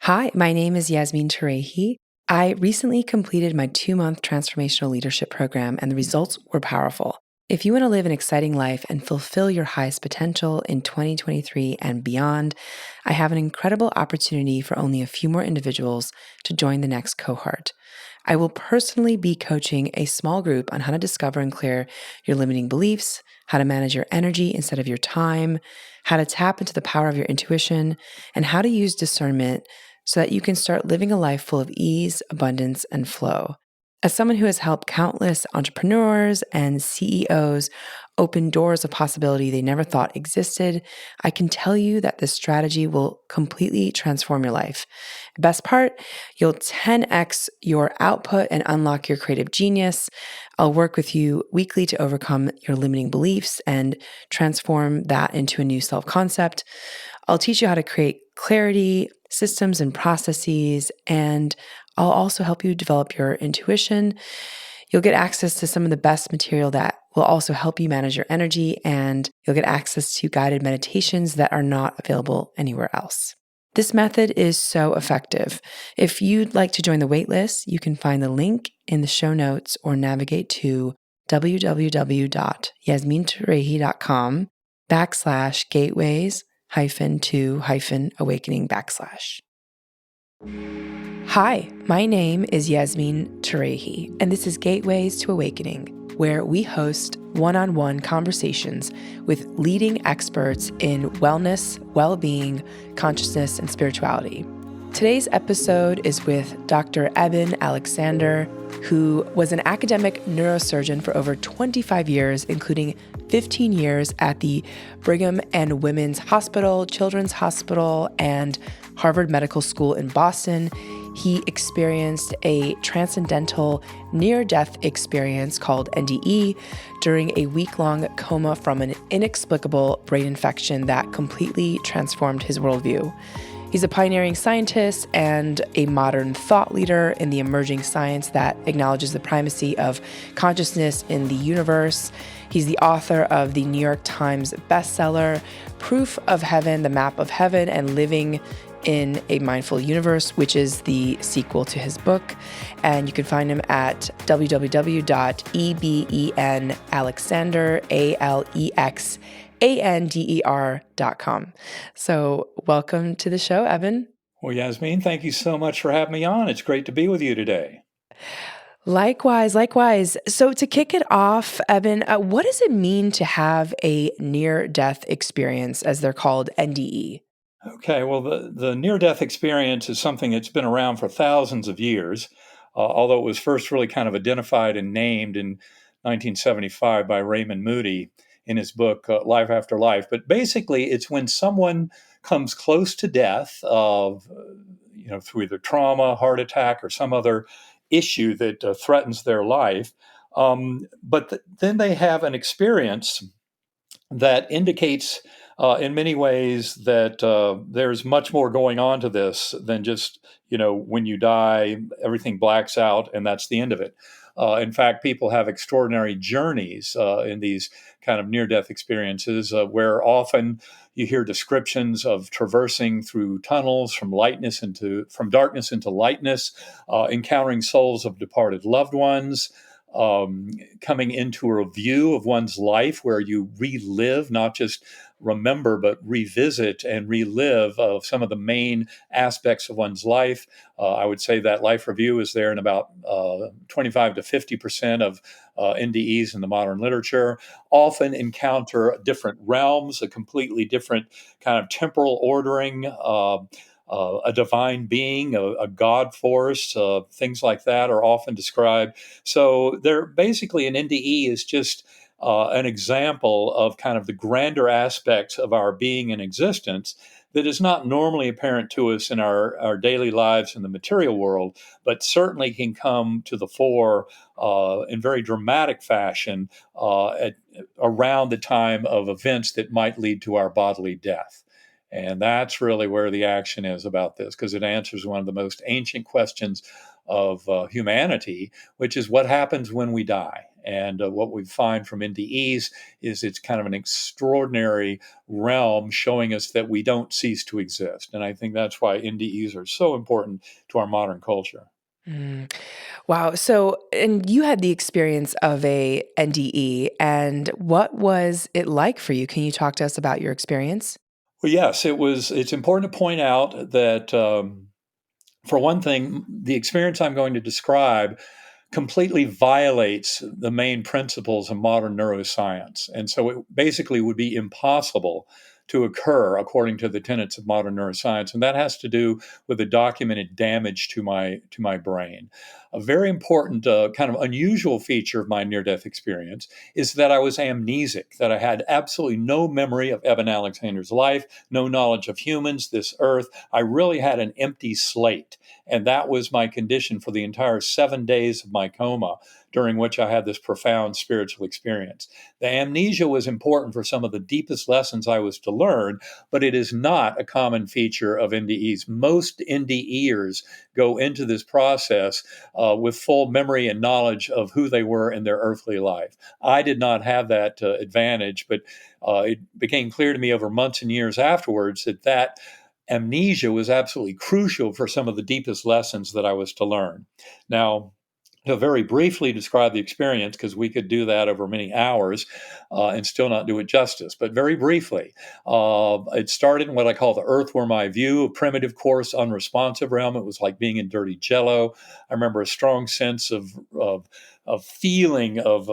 Hi, my name is Yasmin Terehi. I recently completed my 2-month transformational leadership program, and the results were powerful. If you want to live an exciting life and fulfill your highest potential in 2023 and beyond, I have an incredible opportunity for only a few more individuals to join the next cohort. I will personally be coaching a small group on how to discover and clear your limiting beliefs, how to manage your energy instead of your time, how to tap into the power of your intuition, and how to use discernment so that you can start living a life full of ease, abundance, and flow. As someone who has helped countless entrepreneurs and CEOs open doors of possibility they never thought existed, I can tell you that this strategy will completely transform your life. Best part, you'll 10x your output and unlock your creative genius. I'll work with you weekly to overcome your limiting beliefs and transform that into a new self concept. I'll teach you how to create clarity, systems, and processes, and I'll also help you develop your intuition. You'll get access to some of the best material that will also help you manage your energy, and you'll get access to guided meditations that are not available anywhere else. This method is so effective. If you'd like to join the waitlist, you can find the link in the show notes or navigate to www.yasminterehi.com/gateways-to-awakening/. Hi, my name is Yasmin Terehi, and this is Gateways to Awakening, where we host one-on-one conversations with leading experts in wellness, well-being, consciousness, and spirituality. Today's episode is with Dr. Eben Alexander, who was an academic neurosurgeon for over 25 years, including 15 years at the Brigham and Women's Hospital, Children's Hospital, and Harvard Medical School in Boston. He experienced a transcendental near-death experience called NDE during a week-long coma from an inexplicable brain infection that completely transformed his worldview. He's a pioneering scientist and a modern thought leader in the emerging science that acknowledges the primacy of consciousness in the universe. He's the author of the New York Times bestseller, Proof of Heaven, The Map of Heaven, and Living in a Mindful Universe, which is the sequel to his book. And you can find him at www.ebenalexander.com. So welcome to the show, Eben. Well, Yasmin, thank you so much for having me on. It's great to be with you today. Likewise. So to kick it off, Eben, what does it mean to have a near-death experience, as they're called, NDE? Okay, well, the near-death experience is something that's been around for thousands of years, although it was first really kind of identified and named in 1975 by Raymond Moody in his book, Life After Life. But basically, it's when someone comes close to death through either trauma, heart attack, or some other issue that threatens their life. Then they have an experience that indicates in many ways that there's much more going on to this than just, when you die, everything blacks out and that's the end of it. In fact, people have extraordinary journeys in these kind of near-death experiences where often you hear descriptions of traversing through tunnels from darkness into lightness, encountering souls of departed loved ones, coming into a review of one's life where you relive, not just remember, but revisit and relive of some of the main aspects of one's life. I would say that life review is there in about 25 to 50% of NDEs in the modern literature. Often encounter different realms, a completely different kind of temporal ordering, a divine being, a God force, things like that are often described. So they're basically an NDE is just an example of kind of the grander aspects of our being and existence that is not normally apparent to us in our daily lives in the material world, but certainly can come to the fore in very dramatic fashion around the time of events that might lead to our bodily death. And that's really where the action is about this, because it answers one of the most ancient questions of humanity, which is what happens when we die. And what we find from NDEs is it's kind of an extraordinary realm showing us that we don't cease to exist. And I think that's why NDEs are so important to our modern culture. Mm. Wow. So, and you had the experience of a NDE, and what was it like for you? Can you talk to us about your experience? Well, yes, it was. It's important to point out that, for one thing, the experience I'm going to describe completely violates the main principles of modern neuroscience. And so it basically would be impossible to occur according to the tenets of modern neuroscience. And that has to do with the documented damage to my brain. A very important kind of unusual feature of my near-death experience is that I was amnesic, that I had absolutely no memory of Eben Alexander's life, no knowledge of humans, this earth. I really had an empty slate. And that was my condition for the entire 7 days of my coma, during which I had this profound spiritual experience. The amnesia was important for some of the deepest lessons I was to learn, but it is not a common feature of NDEs. Most NDEers go into this process with full memory and knowledge of who they were in their earthly life. I did not have that advantage, but it became clear to me over months and years afterwards that amnesia was absolutely crucial for some of the deepest lessons that I was to learn. Now, to very briefly describe the experience, because we could do that over many hours and still not do it justice, but very briefly, it started in what I call the earthworm eye view, a primitive, coarse, unresponsive realm. It was like being in dirty jello. I remember a strong sense of feeling of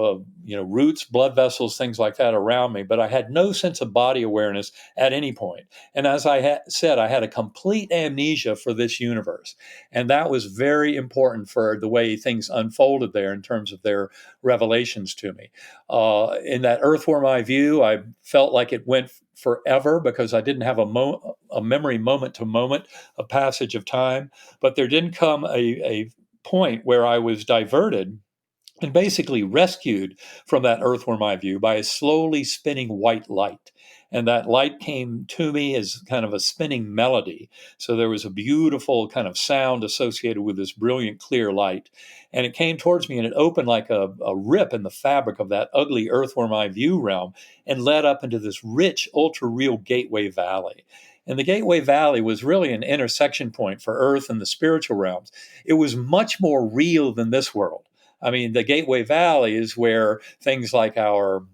roots, blood vessels, things like that around me, but I had no sense of body awareness at any point. And as I said, I had a complete amnesia for this universe. And that was very important for the way things unfolded there in terms of their revelations to me. In that earthworm eye view, I felt like it went forever because I didn't have a memory moment to moment, a passage of time. But there didn't come a point where I was diverted and basically rescued from that earthworm eye view by a slowly spinning white light. And that light came to me as kind of a spinning melody. So there was a beautiful kind of sound associated with this brilliant, clear light. And it came towards me and it opened like a rip in the fabric of that ugly earthworm eye view realm and led up into this rich, ultra real gateway valley. And the Gateway Valley was really an intersection point for Earth and the spiritual realms. It was much more real than this world. I mean, the Gateway Valley is where things like our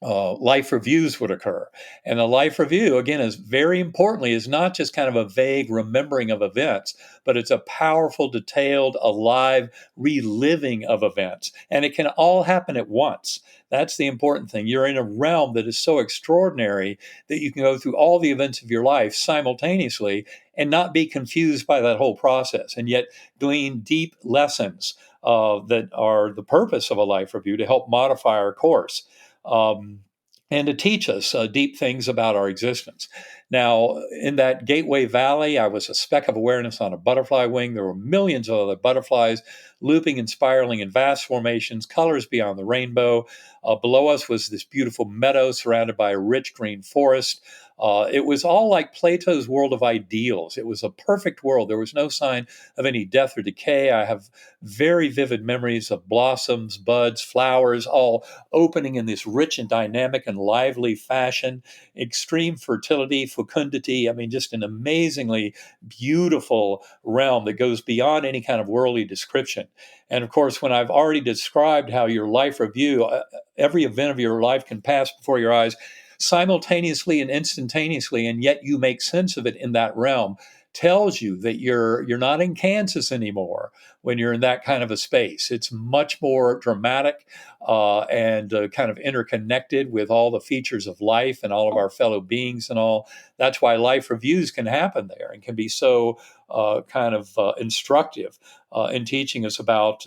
life reviews would occur. And a life review, again, is very importantly, is not just kind of a vague remembering of events, but it's a powerful, detailed, alive reliving of events. And it can all happen at once. That's the important thing. You're in a realm that is so extraordinary that you can go through all the events of your life simultaneously and not be confused by that whole process, and yet glean deep lessons that are the purpose of a life review to help modify our course. And to teach us deep things about our existence. Now, in that Gateway Valley, I was a speck of awareness on a butterfly wing. There were millions of other butterflies looping and spiraling in vast formations, colors beyond the rainbow. Below us was this beautiful meadow surrounded by a rich green forest. It was all like Plato's world of ideals. It was a perfect world. There was no sign of any death or decay. I have very vivid memories of blossoms, buds, flowers, all opening in this rich and dynamic and lively fashion, extreme fertility, fecundity. I mean, just an amazingly beautiful realm that goes beyond any kind of worldly description. And of course, when I've already described how your life review, every event of your life can pass before your eyes simultaneously and instantaneously, and yet you make sense of it in that realm, tells you that you're not in Kansas anymore when you're in that kind of a space. It's much more dramatic and kind of interconnected with all the features of life and all of our fellow beings and all. That's why life reviews can happen there and can be so kind of instructive in teaching us about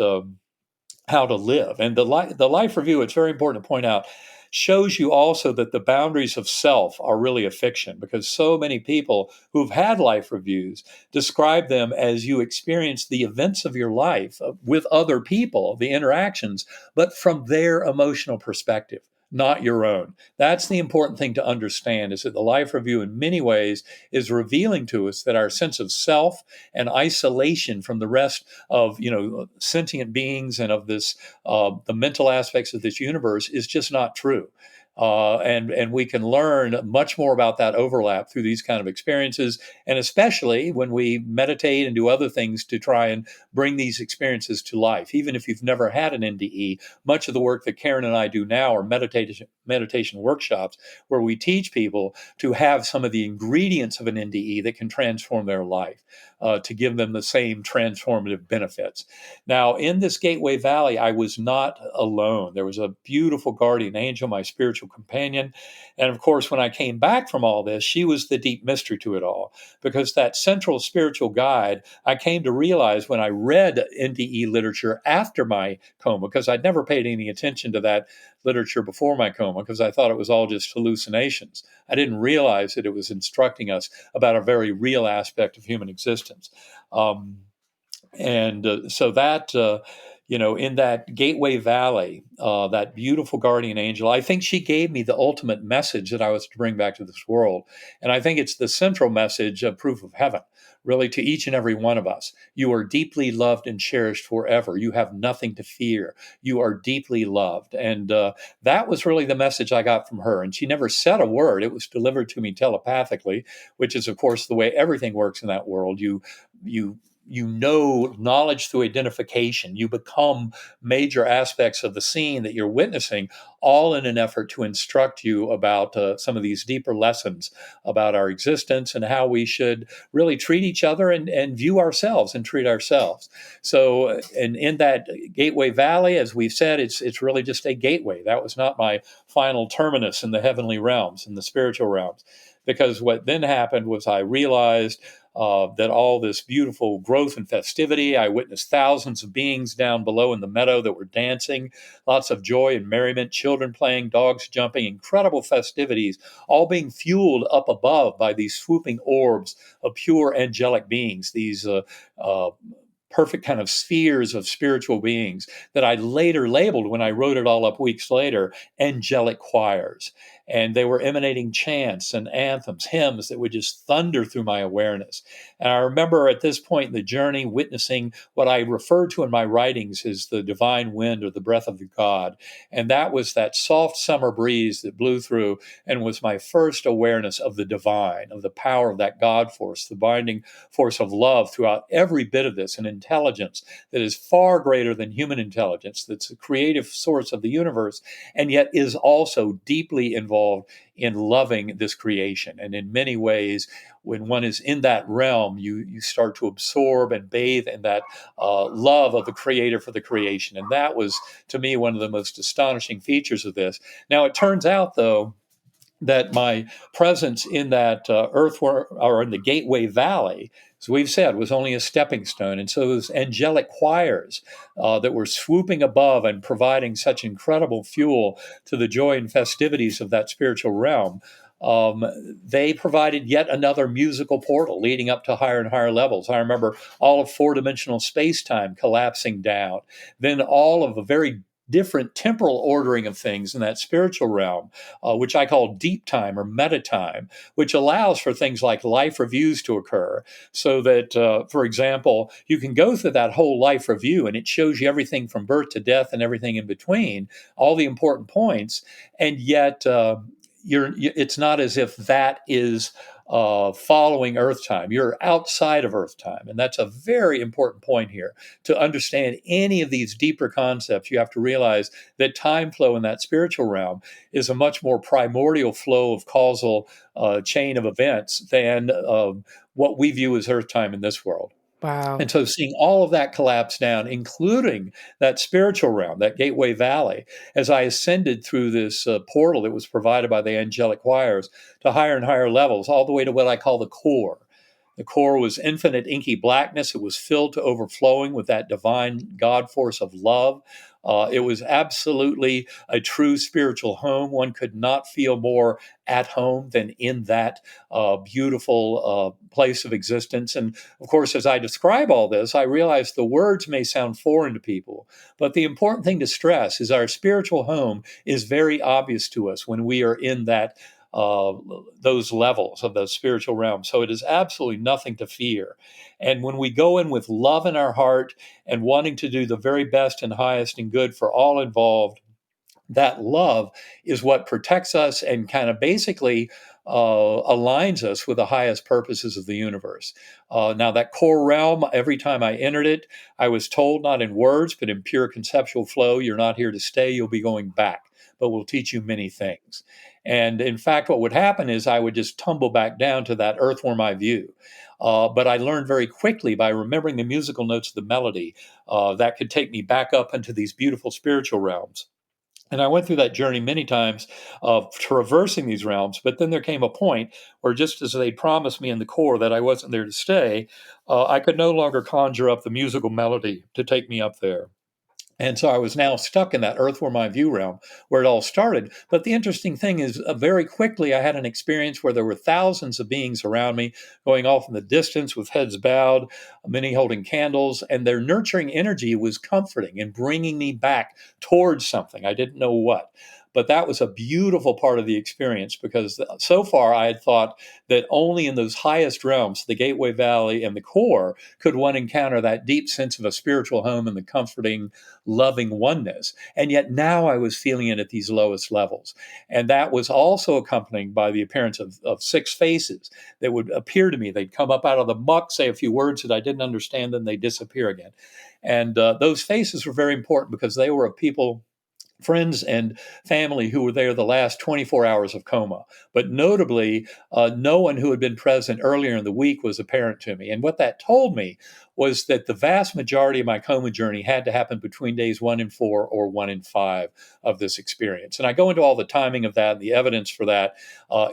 how to live. And the life review, it's very important to point out, shows you also that the boundaries of self are really a fiction, because so many people who've had life reviews describe them as you experience the events of your life with other people, the interactions, but from their emotional perspective. not your own. That's the important thing to understand, is that the life review in many ways is revealing to us that our sense of self and isolation from the rest of, sentient beings and of this, the mental aspects of this universe is just not true. And we can learn much more about that overlap through these kind of experiences, and especially when we meditate and do other things to try and bring these experiences to life. Even if you've never had an NDE, much of the work that Karen and I do now are meditation workshops where we teach people to have some of the ingredients of an NDE that can transform their life, to give them the same transformative benefits. Now, in this Gateway Valley, I was not alone. There was a beautiful guardian angel, my spiritual companion. And of course, when I came back from all this, she was the deep mystery to it all, because that central spiritual guide, I came to realize when I read NDE literature after my coma, because I'd never paid any attention to that literature before my coma, because I thought it was all just hallucinations. I didn't realize that it was instructing us about a very real aspect of human existence. So that, in that Gateway Valley, that beautiful guardian angel, I think she gave me the ultimate message that I was to bring back to this world. And I think it's the central message of Proof of Heaven, really, to each and every one of us. You are deeply loved and cherished forever. You have nothing to fear. You are deeply loved. And that was really the message I got from her. And she never said a word. It was delivered to me telepathically, which is, of course, the way everything works in that world. You know knowledge through identification. You become major aspects of the scene that you're witnessing, all in an effort to instruct you about some of these deeper lessons about our existence and how we should really treat each other and view ourselves and treat ourselves. So, and in that Gateway Valley, as we've said, it's really just a gateway. That was not my final terminus in the heavenly realms, in the spiritual realms. Because what then happened was I realized that all this beautiful growth and festivity, I witnessed thousands of beings down below in the meadow that were dancing, lots of joy and merriment, children playing, dogs jumping, incredible festivities, all being fueled up above by these swooping orbs of pure angelic beings, these perfect kind of spheres of spiritual beings that I later labeled, when I wrote it all up weeks later, angelic choirs. And they were emanating chants and anthems, hymns that would just thunder through my awareness. And I remember at this point in the journey witnessing what I refer to in my writings as the divine wind, or the breath of God. And that was that soft summer breeze that blew through and was my first awareness of the divine, of the power of that God force, the binding force of love throughout every bit of this, an intelligence that is far greater than human intelligence, that's the creative source of the universe, and yet is also deeply involved in loving this creation. And in many ways, when one is in that realm, you start to absorb and bathe in that love of the creator for the creation. And that was, to me, one of the most astonishing features of this. Now, it turns out, though, that my presence in that earthworm, or in the Gateway Valley, as we've said, was only a stepping stone. And so those angelic choirs that were swooping above and providing such incredible fuel to the joy and festivities of that spiritual realm, they provided yet another musical portal leading up to higher and higher levels. I remember all of four-dimensional space-time collapsing down, then all of a very different temporal ordering of things in that spiritual realm, which I call deep time or meta time, which allows for things like life reviews to occur. So that, for example, you can go through that whole life review and it shows you everything from birth to death and everything in between, all the important points, and yet it's not as if that is following Earth time. You're outside of Earth time. And that's a very important point here. To understand any of these deeper concepts, you have to realize that time flow in that spiritual realm is a much more primordial flow of causal chain of events than what we view as Earth time in this world. Wow. And so seeing all of that collapse down, including that spiritual realm, that Gateway Valley, as I ascended through this portal that was provided by the angelic choirs to higher and higher levels, all the way to what I call the core. The core was infinite inky blackness. It was filled to overflowing with that divine God force of love. It was absolutely a true spiritual home. One could not feel more at home than in that beautiful place of existence. And of course, as I describe all this, I realize the words may sound foreign to people, but the important thing to stress is our spiritual home is very obvious to us when we are in that uh, those levels of the spiritual realm. So it is absolutely nothing to fear. And when we go in with love in our heart and wanting to do the very best and highest and good for all involved, that love is what protects us and kind of basically aligns us with the highest purposes of the universe. Now, that core realm, every time I entered it, I was told, not in words, but in pure conceptual flow, you're not here to stay, you'll be going back, but we'll teach you many things. And in fact, what would happen is I would just tumble back down to that earthworm eye view. But I learned very quickly by remembering the musical notes of the melody that could take me back up into these beautiful spiritual realms. And I went through that journey many times of traversing these realms. But then there came a point where, just as they promised me in the core that I wasn't there to stay, I could no longer conjure up the musical melody to take me up there. And so I was now stuck in that earthworm eye view realm where it all started. But the interesting thing is, very quickly, I had an experience where there were thousands of beings around me going off in the distance with heads bowed, many holding candles, and their nurturing energy was comforting and bringing me back towards something. I didn't know what. But that was a beautiful part of the experience because so far I had thought that only in those highest realms, the Gateway Valley and the core, could one encounter that deep sense of a spiritual home and the comforting loving oneness. And yet now I was feeling it at these lowest levels. And that was also accompanied by the appearance of six faces that would appear to me. They'd come up out of the muck, say a few words that I didn't understand, then they disappear again. And those faces were very important because they were of people, friends and family who were there the last 24 hours of coma. But notably, no one who had been present earlier in the week was apparent to me. And what that told me was that the vast majority of my coma journey had to happen between days 1 and 4 or 1 and 5 of this experience. And I go into all the timing of that and the evidence for that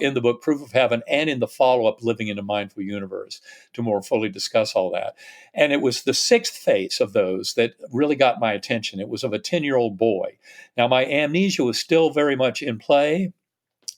in the book Proof of Heaven and in the follow up Living in a Mindful Universe to more fully discuss all that. And it was the sixth phase of those that really got my attention. It was of a 10-year-old boy. Now, my amnesia was still very much in play,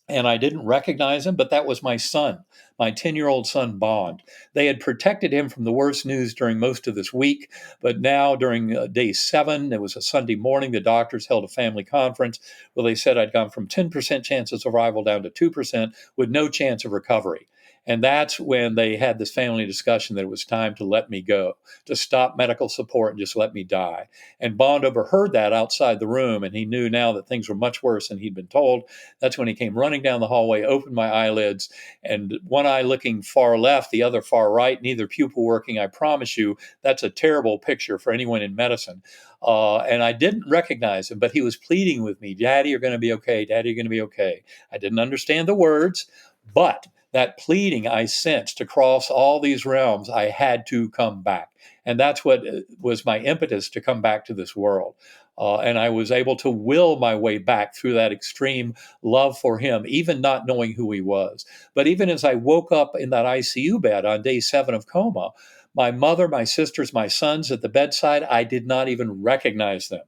and I didn't recognize him, but that was my son, my 10-year-old son, Bond. They had protected him from the worst news during most of this week, but now during day 7, it was a Sunday morning, the doctors held a family conference where they said I'd gone from 10% chance of survival down to 2% with no chance of recovery. And that's when they had this family discussion that it was time to let me go, to stop medical support and just let me die. And Bond overheard that outside the room, and he knew now that things were much worse than he'd been told. That's when he came running down the hallway, opened my eyelids, and one eye looking far left, the other far right, neither pupil working. I promise you, that's a terrible picture for anyone in medicine. And I didn't recognize him, but he was pleading with me, Daddy, you're going to be okay. Daddy, you're going to be okay. I didn't understand the words, but that pleading I sensed across all these realms, I had to come back. And that's what was my impetus to come back to this world. And I was able to will my way back through that extreme love for him, even not knowing who he was. But even as I woke up in that ICU bed on day 7 of coma, my mother, my sisters, my sons at the bedside, I did not even recognize them.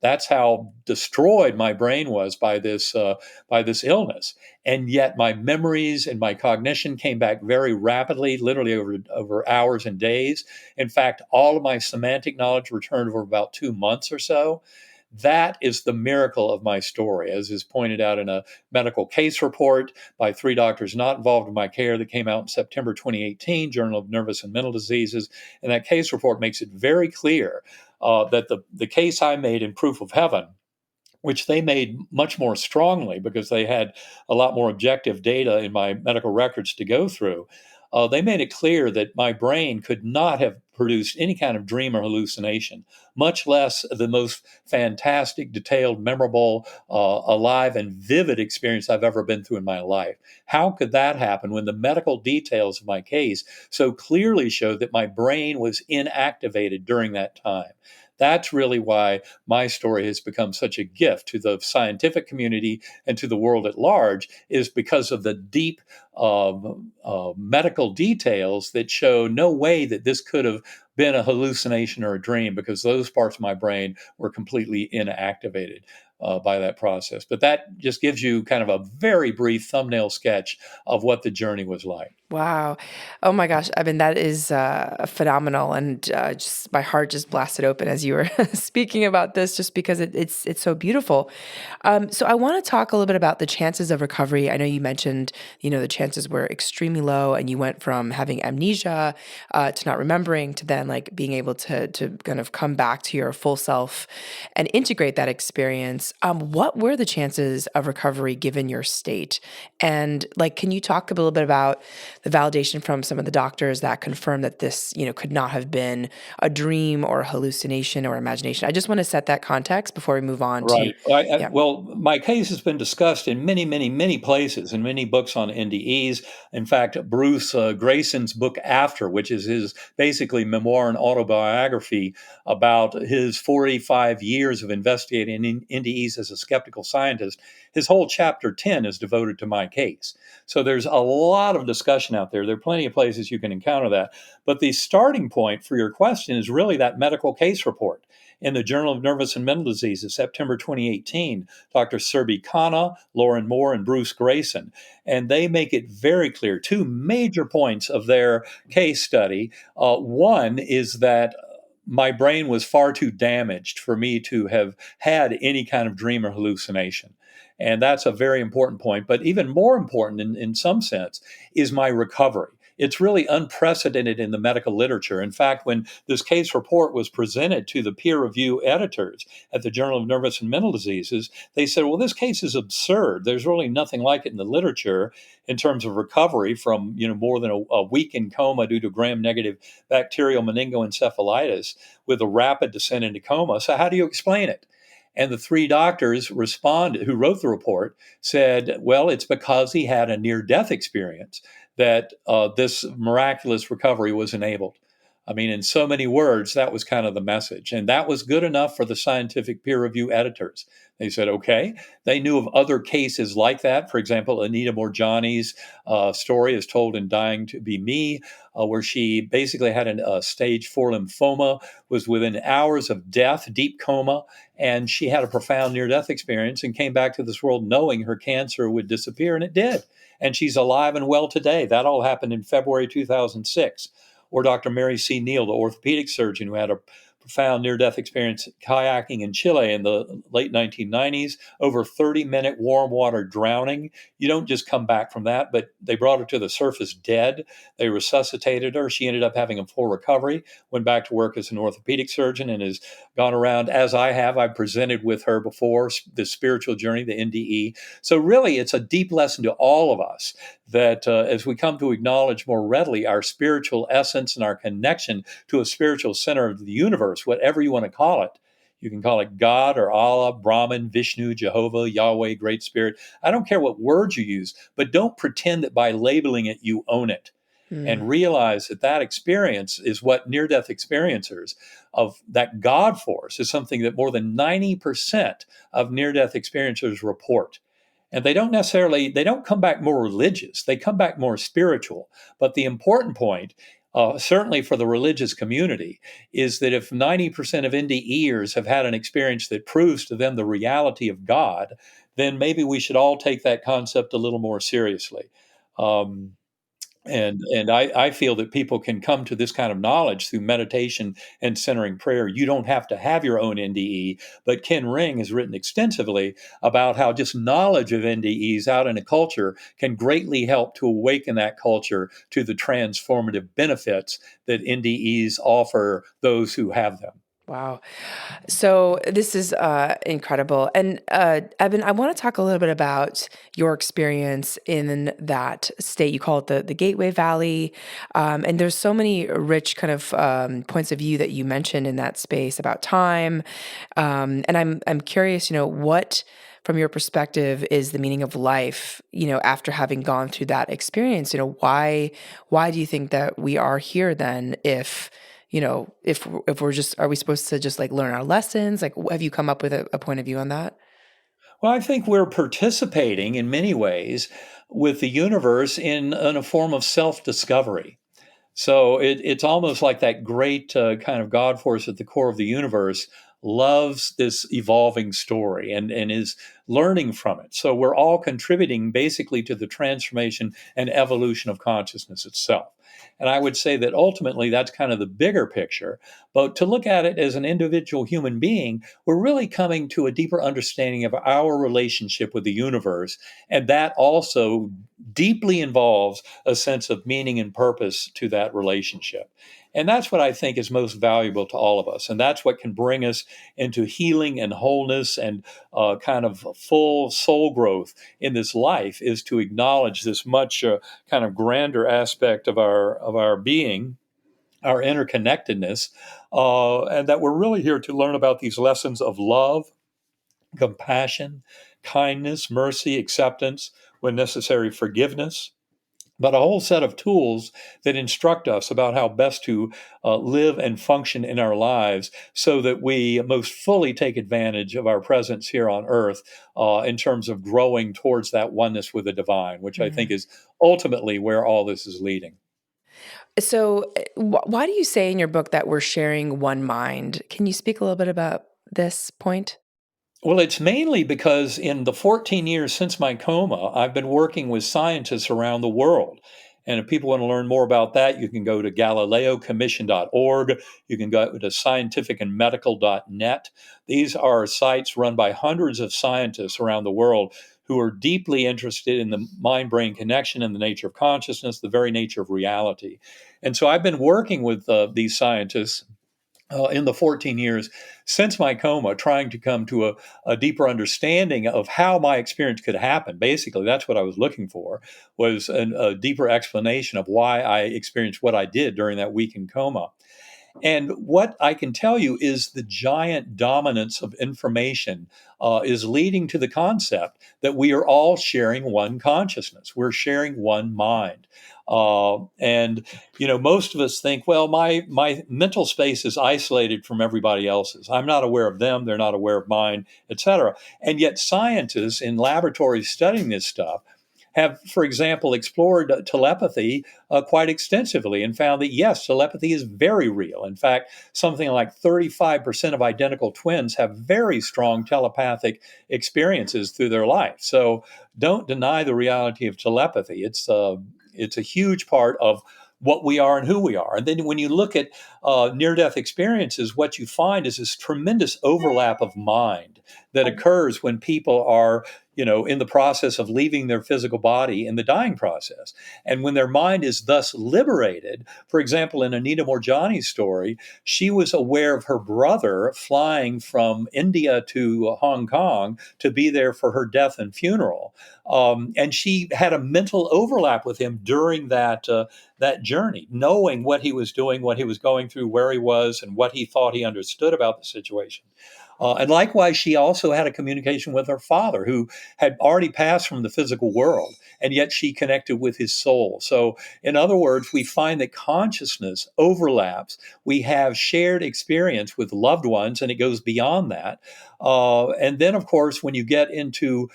That's how destroyed my brain was by this illness. And yet my memories and my cognition came back very rapidly, literally over hours and days. In fact, all of my semantic knowledge returned over about 2 months or so. That is the miracle of my story, as is pointed out in a medical case report by 3 doctors not involved in my care that came out in September 2018, Journal of Nervous and Mental Diseases. And that case report makes it very clear that the case I made in Proof of Heaven, which they made much more strongly because they had a lot more objective data in my medical records to go through. They made it clear that my brain could not have produced any kind of dream or hallucination, much less the most fantastic, detailed, memorable, alive, and vivid experience I've ever been through in my life. How could that happen when the medical details of my case so clearly showed that my brain was inactivated during that time? That's really why my story has become such a gift to the scientific community and to the world at large, is because of the deep medical details that show no way that this could have been a hallucination or a dream, because those parts of my brain were completely inactivated by that process. But that just gives you kind of a very brief thumbnail sketch of what the journey was like. Wow. Oh my gosh. I mean, that is phenomenal. And just my heart just blasted open as you were speaking about this, just because it's so beautiful. So I want to talk a little bit about the chances of recovery. I know you mentioned, the chances were extremely low, and you went from having amnesia to not remembering to then like being able to kind of come back to your full self and integrate that experience. What were the chances of recovery given your state? And like, can you talk a little bit about the validation from some of the doctors that confirmed that this, could not have been a dream or a hallucination or imagination? I just want to set that context before we move on to, Right. yeah. Well, my case has been discussed in many, many, many places, in many books on NDEs. In fact, Bruce Grayson's book After, which is his basically memoir and autobiography about his 45 years of investigating NDEs as a skeptical scientist, his whole chapter 10 is devoted to my case. So there's a lot of discussion out there. There are plenty of places you can encounter that. But the starting point for your question is really that medical case report. In the Journal of Nervous and Mental Diseases, September 2018, Dr. Serbi Khanna, Lauren Moore, and Bruce Grayson. And they make it very clear, two major points of their case study. One is that my brain was far too damaged for me to have had any kind of dream or hallucination. And that's a very important point. But even more important, in some sense, is my recovery. It's really unprecedented in the medical literature. In fact, when this case report was presented to the peer review editors at the Journal of Nervous and Mental Diseases, they said, well, this case is absurd. There's really nothing like it in the literature in terms of recovery from more than a week in coma due to gram-negative bacterial meningoencephalitis with a rapid descent into coma. So how do you explain it? And the three doctors responded, who wrote the report, said, well, it's because he had a near-death experience that this miraculous recovery was enabled. I mean, in so many words, that was kind of the message. And that was good enough for the scientific peer review editors. They said, okay. They knew of other cases like that. For example, Anita Morjani's story is told in Dying to Be Me, where she basically had a stage 4 lymphoma, was within hours of death, deep coma, and she had a profound near-death experience and came back to this world knowing her cancer would disappear, and it did. And she's alive and well today. That all happened in February 2006. Or Dr. Mary C. Neal, the orthopedic surgeon who had a profound near-death experience kayaking in Chile in the late 1990s, over 30-minute warm water drowning. You don't just come back from that, but they brought her to the surface dead. They resuscitated her. She ended up having a full recovery, went back to work as an orthopedic surgeon, and has gone around, as I have. I presented with her before, the spiritual journey, the NDE. So really, it's a deep lesson to all of us that as we come to acknowledge more readily our spiritual essence and our connection to a spiritual center of the universe, whatever you want to call it. You can call it God or Allah, Brahman, Vishnu, Jehovah, Yahweh, Great Spirit. I don't care what words you use, but don't pretend that by labeling it, you own it. And realize that that experience is what near-death experiencers of that God force is something that more than 90% of near-death experiencers report. And they don't come back more religious. They come back more spiritual. But the important point, certainly for the religious community, is that if 90% of NDEers have had an experience that proves to them the reality of God, then maybe we should all take that concept a little more seriously. Um, and I feel that people can come to this kind of knowledge through meditation and centering prayer. You don't have to have your own NDE, but Ken Ring has written extensively about how just knowledge of NDEs out in a culture can greatly help to awaken that culture to the transformative benefits that NDEs offer those who have them. Wow. So this is incredible. And Eben, I want to talk a little bit about your experience in that state. You call it the Gateway Valley. And there's so many rich kind of points of view that you mentioned in that space about time. And I'm curious, what from your perspective is the meaning of life, after having gone through that experience? Why do you think that we are here then if if we're just, are we supposed to just like learn our lessons? Like, have you come up with a point of view on that? Well, I think we're participating in many ways with the universe in a form of self discovery. So it's almost like that great kind of God force at the core of the universe loves this evolving story and is learning from it. So we're all contributing basically to the transformation and evolution of consciousness itself. And I would say that ultimately that's kind of the bigger picture. But to look at it as an individual human being, we're really coming to a deeper understanding of our relationship with the universe. And that also deeply involves a sense of meaning and purpose to that relationship. And that's what I think is most valuable to all of us. And that's what can bring us into healing and wholeness and kind of full soul growth in this life, is to acknowledge this much kind of grander aspect of our being, our interconnectedness, and that we're really here to learn about these lessons of love, compassion, kindness, mercy, acceptance, when necessary, forgiveness, but a whole set of tools that instruct us about how best to live and function in our lives so that we most fully take advantage of our presence here on earth in terms of growing towards that oneness with the divine, which I think Mm. is ultimately where all this is leading. So, why do you say in your book that we're sharing one mind? Can you speak a little bit about this point? Well, it's mainly because in the 14 years since my coma, I've been working with scientists around the world. And if people want to learn more about that, you can go to GalileoCommission.org. You can go to scientificandmedical.net. These are sites run by hundreds of scientists around the world who are deeply interested in the mind brain connection and the nature of consciousness, the very nature of reality. And so I've been working with these scientists in the 14 years since my coma, trying to come to a deeper understanding of how my experience could happen. Basically, that's what I was looking for, was a deeper explanation of why I experienced what I did during that week in coma. And what I can tell you is the giant dominance of information is leading to the concept that we are all sharing one consciousness. We're sharing one mind. And most of us think, well, my mental space is isolated from everybody else's. I'm not aware of them; they're not aware of mine, etc. And yet, scientists in laboratories studying this stuff have, for example, explored telepathy quite extensively and found that, yes, telepathy is very real. In fact, something like 35% of identical twins have very strong telepathic experiences through their life. So don't deny the reality of telepathy. It's a huge part of what we are and who we are. And then when you look at near death experiences, what you find is this tremendous overlap of mind that occurs when people are in the process of leaving their physical body in the dying process. And when their mind is thus liberated, for example, in Anita Morjani's story, she was aware of her brother flying from India to Hong Kong to be there for her death and funeral. And she had a mental overlap with him during that journey, knowing what he was doing, what he was going through, where he was, and what he thought he understood about the situation. And likewise, she also had a communication with her father, who had already passed from the physical world, and yet she connected with his soul. So, in other words, we find that consciousness overlaps. We have shared experience with loved ones, and it goes beyond that. And then, of course, when you get into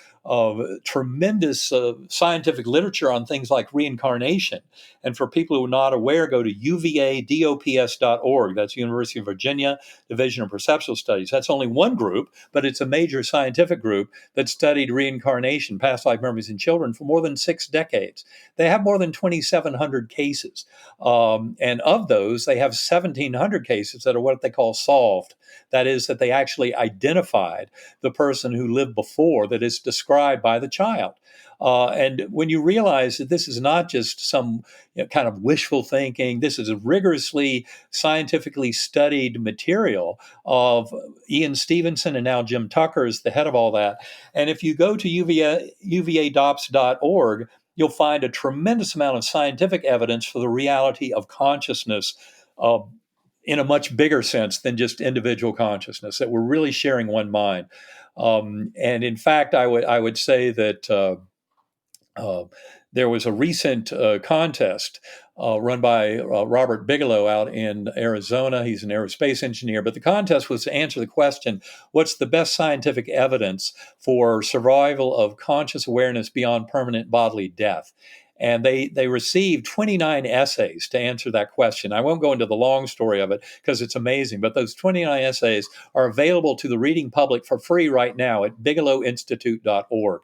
tremendous scientific literature on things like reincarnation, and for people who are not aware, go to uvadops.org. That's University of Virginia Division of Perceptual Studies. That's only one group, but it's a major scientific group that studied reincarnation, past life memories in children for more than 6 decades. They have more than 2,700 cases. And of those, they have 1,700 cases that are what they call solved. That is, that they actually identified the person who lived before that is described by the child. And when you realize that this is not just some kind of wishful thinking, this is a rigorously scientifically studied material of Ian Stevenson, and now Jim Tucker is the head of all that. And if you go to uvadops.org, you'll find a tremendous amount of scientific evidence for the reality of consciousness uh, in a much bigger sense than just individual consciousness, that we're really sharing one mind. And in fact, I would say that Uh, there was a recent contest run by Robert Bigelow out in Arizona. He's an aerospace engineer, but the contest was to answer the question, what's the best scientific evidence for survival of conscious awareness beyond permanent bodily death? And they received 29 essays to answer that question. I won't go into the long story of it because it's amazing, but those 29 essays are available to the reading public for free right now at bigelowinstitute.org.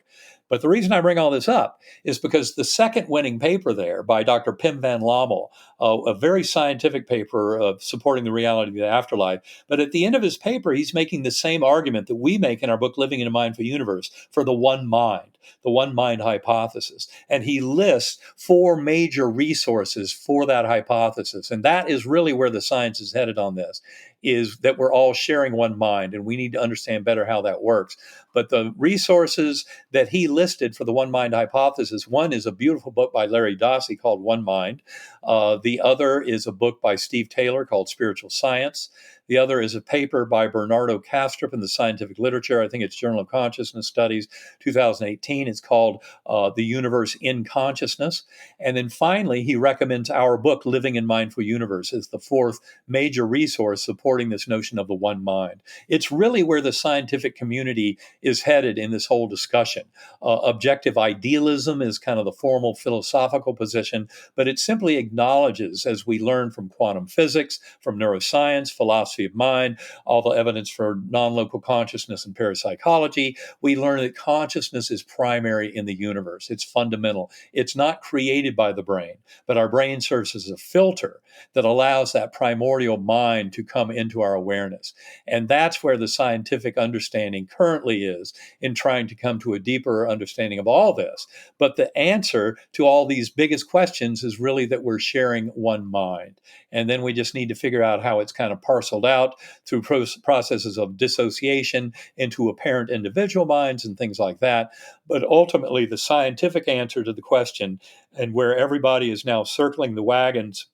But the reason I bring all this up is because the second winning paper there by Dr. Pim van Lommel, a very scientific paper supporting the reality of the afterlife, but at the end of his paper, he's making the same argument that we make in our book, Living in a Mindful Universe, for the one mind hypothesis. And he lists four major resources for that hypothesis. And that is really where the science is headed on this, is that we're all sharing one mind, and we need to understand better how that works. But the resources that he listed for the one mind hypothesis, one is a beautiful book by Larry Dossey called One Mind. The other is a book by Steve Taylor called Spiritual Science. The other is a paper by Bernardo Kastrup in the Scientific Literature. I think it's Journal of Consciousness Studies, 2018. It's called The Universe in Consciousness. And then finally, he recommends our book, Living in Mindful Universe, as the fourth major resource supporting this notion of the one mind. It's really where the scientific community is headed in this whole discussion. Objective idealism is kind of the formal philosophical position, but it simply acknowledges, as we learn from quantum physics, from neuroscience, philosophy of mind, all the evidence for non-local consciousness and parapsychology, we learn that consciousness is primary in the universe. It's fundamental. It's not created by the brain, but our brain serves as a filter that allows that primordial mind to come into our awareness. And that's where the scientific understanding currently is in trying to come to a deeper understanding of all this. But the answer to all these biggest questions is really that we're sharing one mind. And then we just need to figure out how it's kind of parceled out through processes of dissociation into apparent individual minds and things like that. But ultimately, the scientific answer to the question, and where everybody is now circling the wagons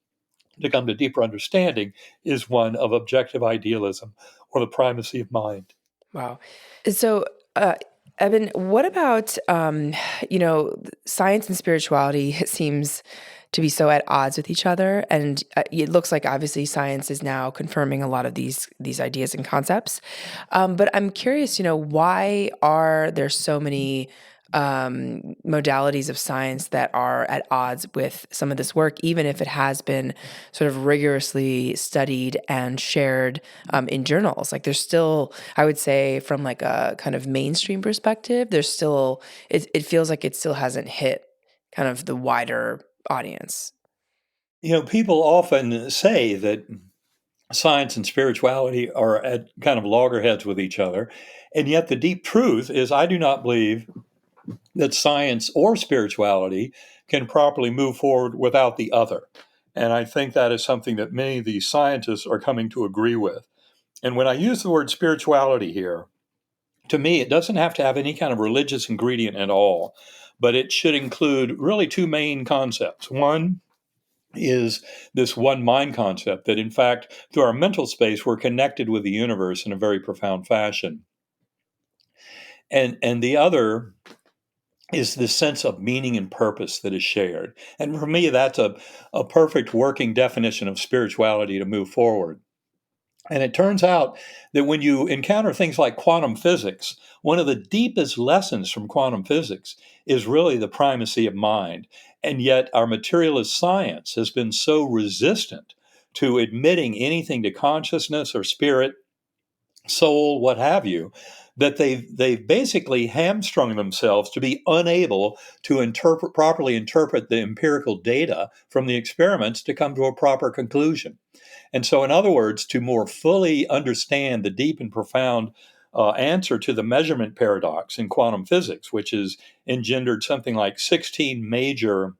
to come to deeper understanding, is one of objective idealism or the primacy of mind. Wow. So, Eben, what about, science and spirituality seems to be so at odds with each other. And it looks like obviously science is now confirming a lot of these ideas and concepts. But I'm curious, why are there so many modalities of science that are at odds with some of this work, even if it has been sort of rigorously studied and shared in journals? Like there's still, I would say from like a kind of mainstream perspective, there's still, it feels like it still hasn't hit kind of the wider audience. People often say that science and spirituality are at kind of loggerheads with each other. And yet the deep truth is I do not believe that science or spirituality can properly move forward without the other. And I think that is something that many of these scientists are coming to agree with. And when I use the word spirituality here, to me, it doesn't have to have any kind of religious ingredient at all, but it should include really two main concepts. One is this one mind concept that, in fact, through our mental space, we're connected with the universe in a very profound fashion. And the other is this sense of meaning and purpose that is shared. And for me, that's a perfect working definition of spirituality to move forward. And it turns out that when you encounter things like quantum physics, one of the deepest lessons from quantum physics is really the primacy of mind. And yet, our materialist science has been so resistant to admitting anything to consciousness or spirit, soul, what have you, that they've basically hamstrung themselves to be unable to properly interpret the empirical data from the experiments to come to a proper conclusion. And so, in other words, to more fully understand the deep and profound answer to the measurement paradox in quantum physics, which has engendered something like 16 major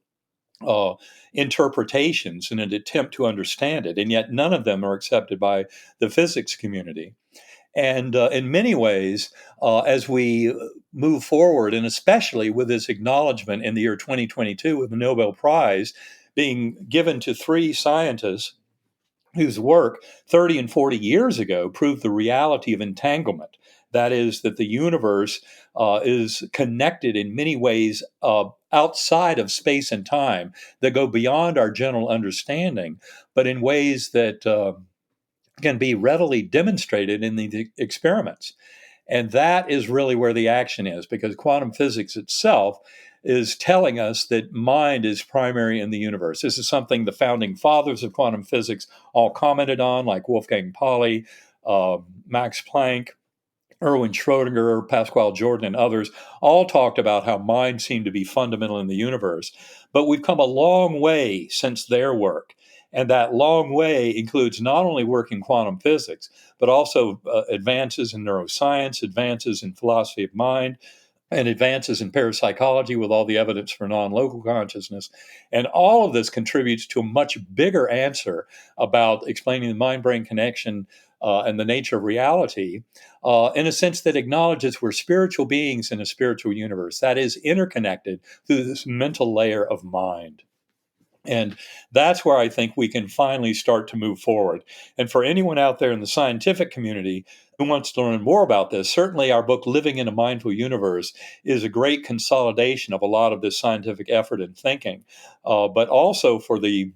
uh, interpretations in an attempt to understand it, and yet none of them are accepted by the physics community. And in many ways, as we move forward, and especially with this acknowledgement in the year 2022 with the Nobel Prize being given to three scientists whose work 30 and 40 years ago proved the reality of entanglement. That is, that the universe is connected in many ways outside of space and time that go beyond our general understanding, but in ways that can be readily demonstrated in the experiments. And that is really where the action is, because quantum physics itself is telling us that mind is primary in the universe. This is something the founding fathers of quantum physics all commented on, like Wolfgang Pauli, Max Planck, Erwin Schrödinger, Pascual Jordan, and others all talked about how mind seemed to be fundamental in the universe. But we've come a long way since their work. And that long way includes not only work in quantum physics, but also advances in neuroscience, advances in philosophy of mind, and advances in parapsychology with all the evidence for non-local consciousness. And all of this contributes to a much bigger answer about explaining the mind-brain connection and the nature of reality in a sense that acknowledges we're spiritual beings in a spiritual universe that is interconnected through this mental layer of mind. And that's where I think we can finally start to move forward. And for anyone out there in the scientific community who wants to learn more about this, certainly our book, Living in a Mindful Universe, is a great consolidation of a lot of this scientific effort and thinking. But also for the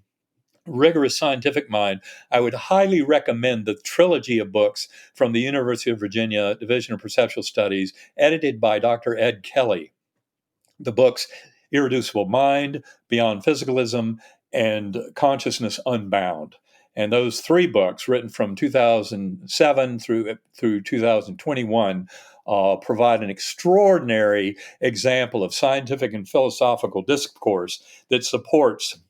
rigorous scientific mind, I would highly recommend the trilogy of books from the University of Virginia Division of Perceptual Studies, edited by Dr. Ed Kelly. The books Irreducible Mind, Beyond Physicalism, and Consciousness Unbound. And those three books, written from 2007 through 2021, provide an extraordinary example of scientific and philosophical discourse that supports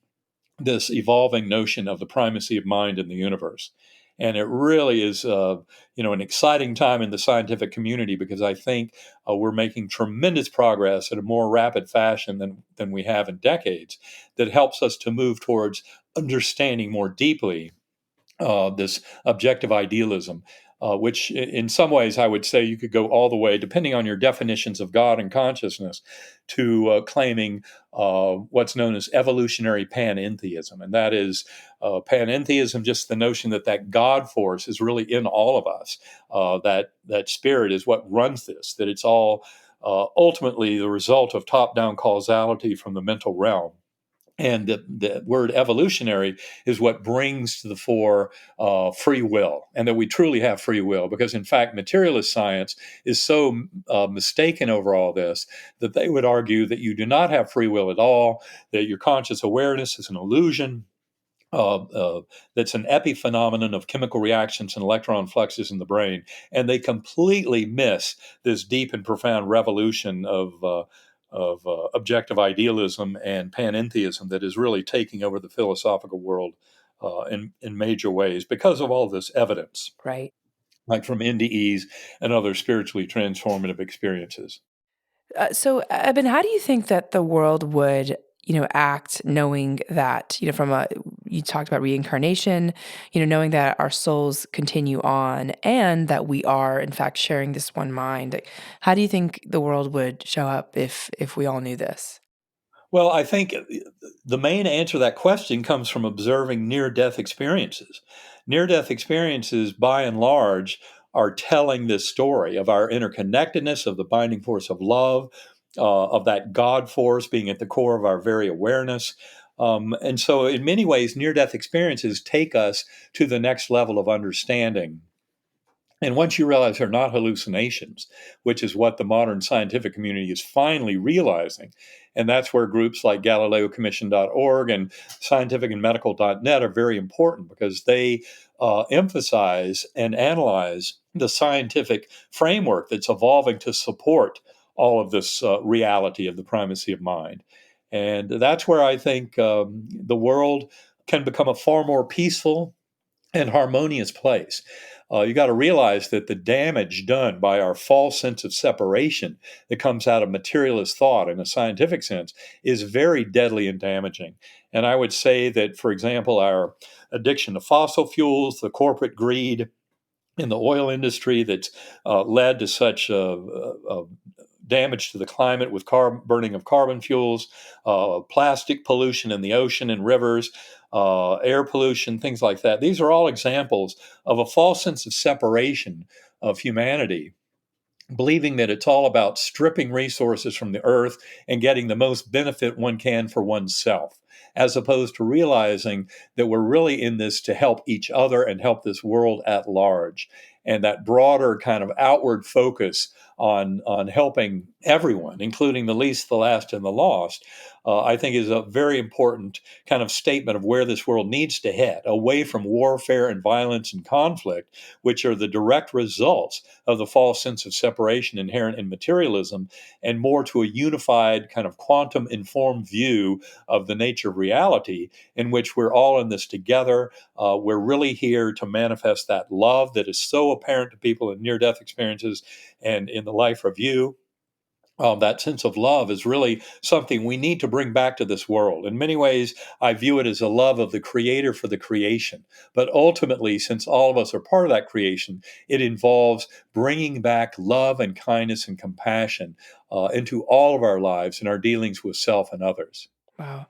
this evolving notion of the primacy of mind in the universe. And it really is, an exciting time in the scientific community, because I think we're making tremendous progress at a more rapid fashion than we have in decades, that helps us to move towards understanding more deeply this objective idealism, which in some ways I would say you could go all the way, depending on your definitions of God and consciousness, to claiming what's known as evolutionary panentheism. And that is panentheism, just the notion that God force is really in all of us, that spirit is what runs this, that it's all ultimately the result of top-down causality from the mental realm. And the word evolutionary is what brings to the fore free will, and that we truly have free will, because in fact, materialist science is so mistaken over all this that they would argue that you do not have free will at all, that your conscious awareness is an illusion, that's an epiphenomenon of chemical reactions and electron fluxes in the brain. And they completely miss this deep and profound revolution of objective idealism and panentheism that is really taking over the philosophical world in major ways because of all this evidence, Right. like from NDEs and other spiritually transformative experiences. So, Eben, how do you think that the world would, act knowing that, you talked about reincarnation, knowing that our souls continue on and that we are, in fact, sharing this one mind? Like, how do you think the world would show up if we all knew this? Well, I think the main answer to that question comes from observing near death experiences. Near death experiences, by and large, are telling this story of our interconnectedness, of the binding force of love, of that God force being at the core of our very awareness. And so, in many ways, near death experiences take us to the next level of understanding. And once you realize they're not hallucinations, which is what the modern scientific community is finally realizing, and that's where groups like GalileoCommission.org and scientificandmedical.net are very important, because they emphasize and analyze the scientific framework that's evolving to support all of this reality of the primacy of mind. And that's where I think the world can become a far more peaceful and harmonious place. You got to realize that the damage done by our false sense of separation that comes out of materialist thought in a scientific sense is very deadly and damaging. And I would say that, for example, our addiction to fossil fuels, the corporate greed in the oil industry that's led to such damage to the climate with burning of carbon fuels, plastic pollution in the ocean and rivers, air pollution, things like that. These are all examples of a false sense of separation of humanity believing that it's all about stripping resources from the earth and getting the most benefit one can for oneself, as opposed to realizing that we're really in this to help each other and help this world at large. And that broader kind of outward focus on helping everyone, including the least, the last, and the lost, I think is a very important kind of statement of where this world needs to head, away from warfare and violence and conflict, which are the direct results of the false sense of separation inherent in materialism, and more to a unified kind of quantum informed view of the nature of reality, in which we're all in this together. We're really here to manifest that love that is so apparent to people in near death experiences and in the life review. That sense of love is really something we need to bring back to this world. In many ways, I view it as a love of the creator for the creation. But ultimately, since all of us are part of that creation, it involves bringing back love and kindness and compassion into all of our lives and our dealings with self and others. Wow.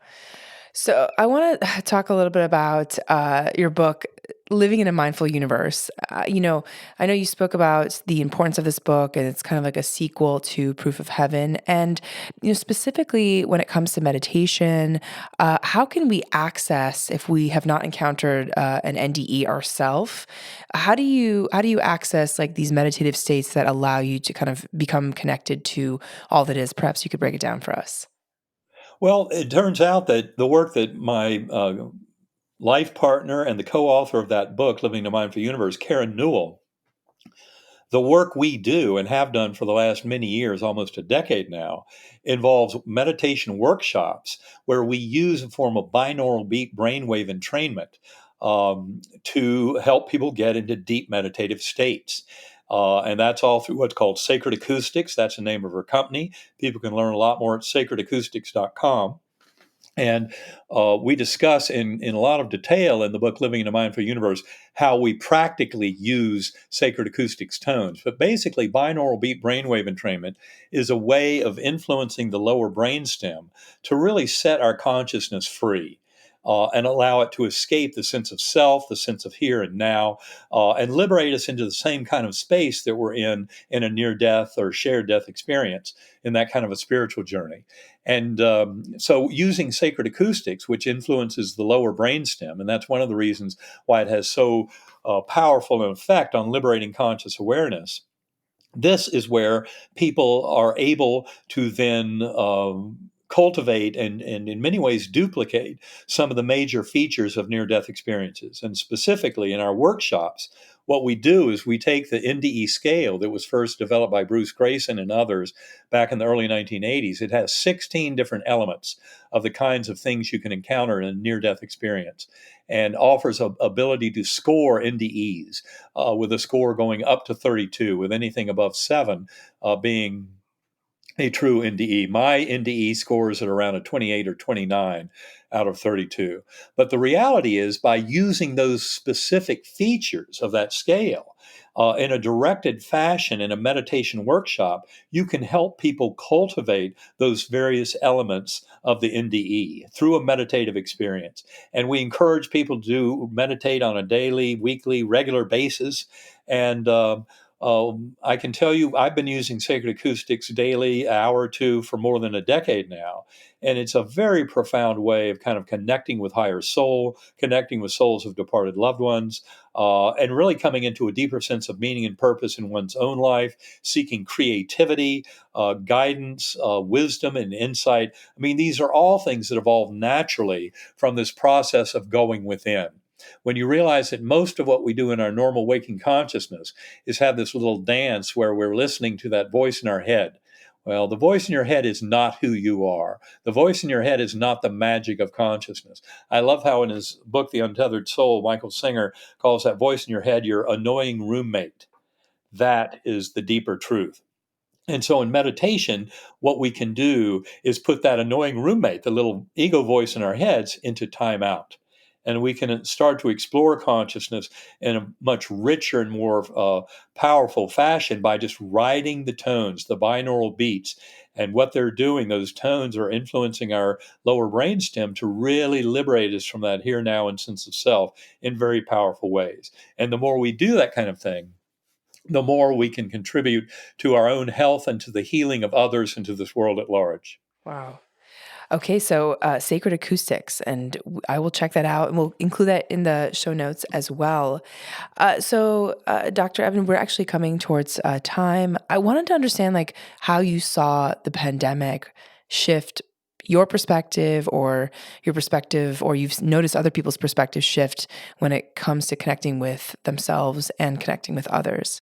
So I want to talk a little bit about your book, Living in a Mindful Universe. I know you spoke about the importance of this book, and it's kind of like a sequel to Proof of Heaven. And specifically when it comes to meditation, how can we access if we have not encountered an NDE ourselves? How do you access like these meditative states that allow you to kind of become connected to all that is? Perhaps you could break it down for us. Well, it turns out that the work that my life partner and the co author of that book, Living in a Mindful Universe, Karen Newell, the work we do and have done for the last many years, almost a decade now, involves meditation workshops where we use a form of binaural beat brainwave entrainment to help people get into deep meditative states. And that's all through what's called Sacred Acoustics. That's the name of her company. People can learn a lot more at sacredacoustics.com. And we discuss in a lot of detail in the book Living in a Mindful Universe how we practically use sacred acoustics tones. But basically, binaural beat brainwave entrainment is a way of influencing the lower brainstem to really set our consciousness free. And allow it to escape the sense of self, the sense of here and now, and liberate us into the same kind of space that we're in a near death or shared death experience, in that kind of a spiritual journey. And so, using sacred acoustics, which influences the lower brainstem, and that's one of the reasons why it has so powerful an effect on liberating conscious awareness. This is where people are able to then cultivate and in many ways duplicate some of the major features of near death experiences. And specifically in our workshops, what we do is we take the NDE scale that was first developed by Bruce Grayson and others back in the early 1980s. It has 16 different elements of the kinds of things you can encounter in a near death experience, and offers a ability to score NDEs with a score going up to 32, with anything above 7 being a true NDE. My NDE scores at around a 28 or 29 out of 32. But the reality is, by using those specific features of that scale in a directed fashion in a meditation workshop, you can help people cultivate those various elements of the NDE through a meditative experience. And we encourage people to meditate on a daily, weekly, regular basis. And I can tell you, I've been using Sacred Acoustics daily, an hour or two, for more than a decade now. And it's a very profound way of kind of connecting with higher soul, connecting with souls of departed loved ones, and really coming into a deeper sense of meaning and purpose in one's own life, seeking creativity, guidance, wisdom, and insight. I mean, these are all things that evolve naturally from this process of going within. When you realize that most of what we do in our normal waking consciousness is have this little dance where we're listening to that voice in our head. Well, the voice in your head is not who you are. The voice in your head is not the magic of consciousness. I love how in his book, The Untethered Soul, Michael Singer calls that voice in your head your annoying roommate. That is the deeper truth. And so in meditation, what we can do is put that annoying roommate, the little ego voice in our heads, into timeout. And we can start to explore consciousness in a much richer and more powerful fashion by just riding the tones, the binaural beats. And what they're doing, those tones are influencing our lower brainstem to really liberate us from that here, now, and sense of self in very powerful ways. And the more we do that kind of thing, the more we can contribute to our own health and to the healing of others and to this world at large. Wow. Okay, so Sacred Acoustics, and I will check that out, and we'll include that in the show notes as well. Dr. Eben, we're actually coming towards time. I wanted to understand, like, how you saw the pandemic shift your perspective, or you've noticed other people's perspective shift when it comes to connecting with themselves and connecting with others.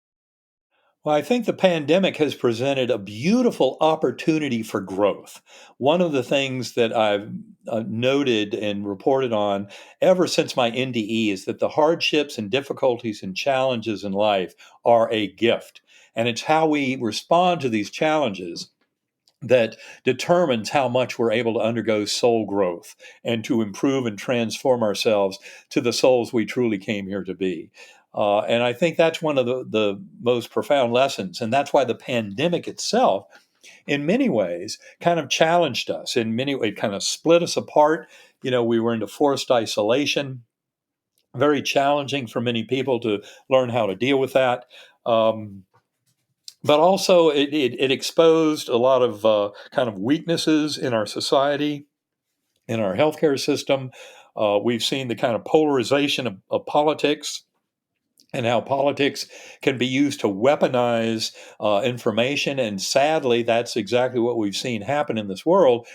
Well, I think the pandemic has presented a beautiful opportunity for growth. One of the things that I've noted and reported on ever since my NDE is that the hardships and difficulties and challenges in life are a gift. And it's how we respond to these challenges that determines how much we're able to undergo soul growth and to improve and transform ourselves to the souls we truly came here to be. And I think that's one of the most profound lessons. And that's why the pandemic itself, in many ways, kind of challenged us. In many ways, kind of split us apart. We were into forced isolation, very challenging for many people to learn how to deal with that. But also, it exposed a lot of kind of weaknesses in our society, in our healthcare system. We've seen the kind of polarization of politics and how politics can be used to weaponize information. And sadly, that's exactly what we've seen happen in this world.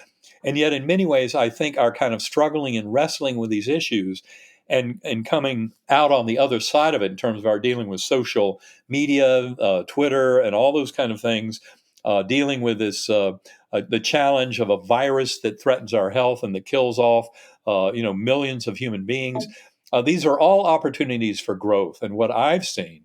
And yet, in many ways, I think our kind of struggling and wrestling with these issues and coming out on the other side of it in terms of our dealing with social media, Twitter, and all those kind of things, dealing with this the challenge of a virus that threatens our health and that kills off millions of human beings. These are all opportunities for growth. And what I've seen